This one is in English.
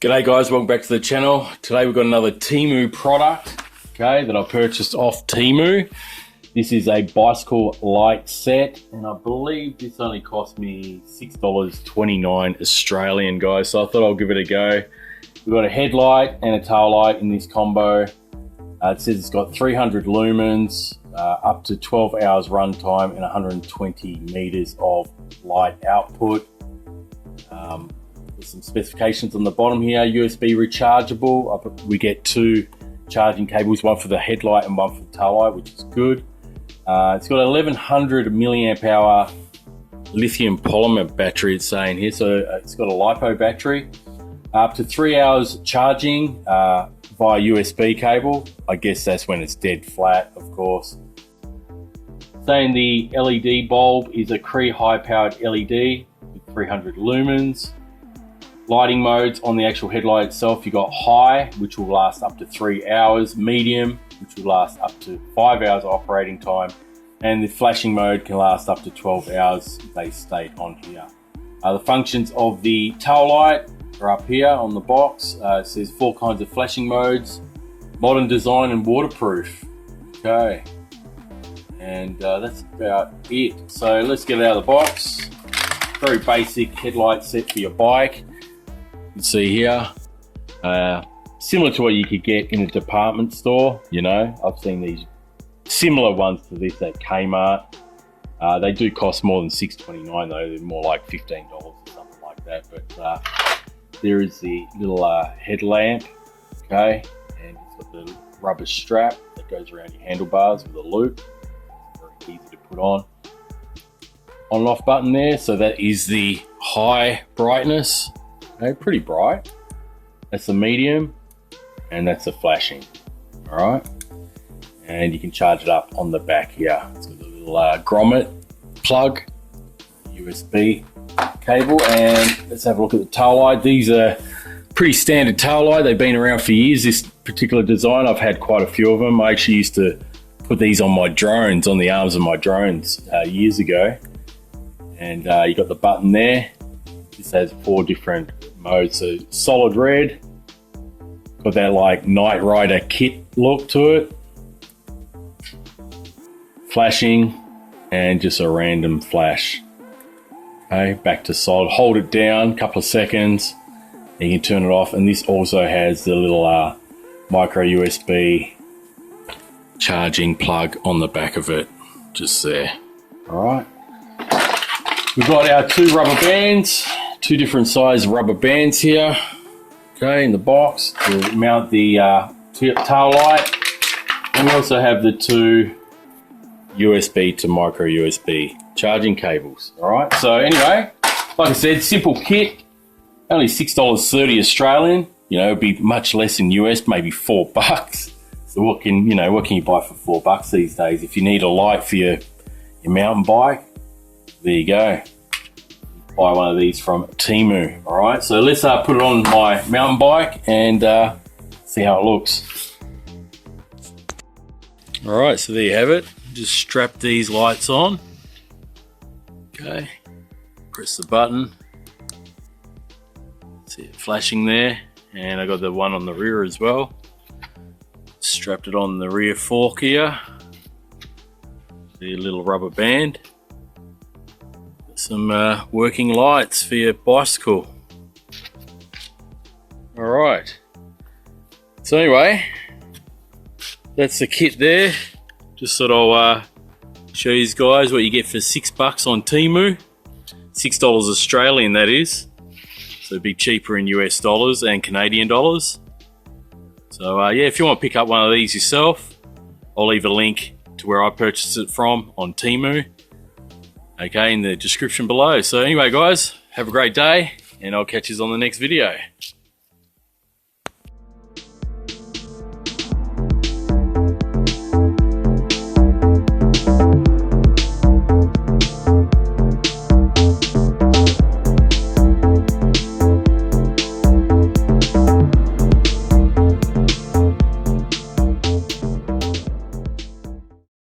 G'day guys, welcome back to the channel. Today we've got another TEMU product, okay, that I purchased off TEMU. This is a bicycle light set, and I believe this only cost me $6.29 Australian, guys. So I thought I'll give it a go. We've got a headlight and a tail light in this combo. It says it's got 300 lumens, up to 12 hours runtime, and 120 meters of light output. There's some specifications on the bottom here. USB rechargeable. We get two charging cables, one for the headlight and one for the tail light, which is good. It's got 1100 milliamp hour lithium polymer battery, it's saying here. So it's got a LiPo battery. Up to 3 hours charging via USB cable. I guess that's when it's dead flat, of course. Saying the LED bulb is a Cree high powered LED with 300 lumens. Lighting modes on the actual headlight itself, you got high, which will last up to 3 hours, medium, which will last up to 5 hours operating time, and the flashing mode can last up to 12 hours, they state on here. The functions of the tail light are up here on the box. It says 4 kinds of flashing modes, modern design and waterproof. Okay, and that's about it. So let's get it out of the box. Very basic headlight set for your bike. You can see here, similar to what you could get in a department store. You know, I've seen these similar ones to this at Kmart. They do cost more than $6.29 though. They're more like $15 or something like that. But there is the little headlamp, okay, and it's got the rubber strap that goes around your handlebars with a loop. Very easy to put on and off button there. So that is the high brightness. Okay, pretty bright. That's the medium, and that's the flashing. All right, and you can charge it up on the back here. It's got a little grommet plug, USB cable, and let's have a look at the tail light. These are pretty standard tail light. They've been around for years. This particular design, I've had quite a few of them. I actually used to put these on my drones, on the arms of my drones years ago. And you got the button there. This has 4 different modes. So solid red, got that like Knight Rider kit look to it, flashing, and just a random flash. Okay, back to solid. Hold it down a couple of seconds and you can turn it off. And this also has the little micro USB charging plug on the back of it, just there. All right, we've got our 2 rubber bands, 2 different size rubber bands here, okay, in the box to mount the tail light. And we also have the 2 USB to micro USB charging cables. All right, so anyway, like I said, simple kit, only $6.30 Australian. You know, it'd be much less in US, maybe $4. So what can you buy for $4 these days? If you need a light for your mountain bike, there you go. Buy one of these from TEMU. All right, so let's put it on my mountain bike and see how it looks. All right, so there you have it. Just strap these lights on. Okay, press the button. See it flashing there, and I got the one on the rear as well. Strapped it on the rear fork here. The little rubber band. Some working lights for your bicycle. All right, so anyway, that's the kit there. Just thought I'll show you guys what you get for $6 on TEMU. $6 Australian, that is. So it'd be cheaper in US dollars and Canadian dollars. So yeah, if you want to pick up one of these yourself, I'll leave a link to where I purchased it from on TEMU, okay, in the description below. So anyway guys, have a great day and I'll catch you on the next video.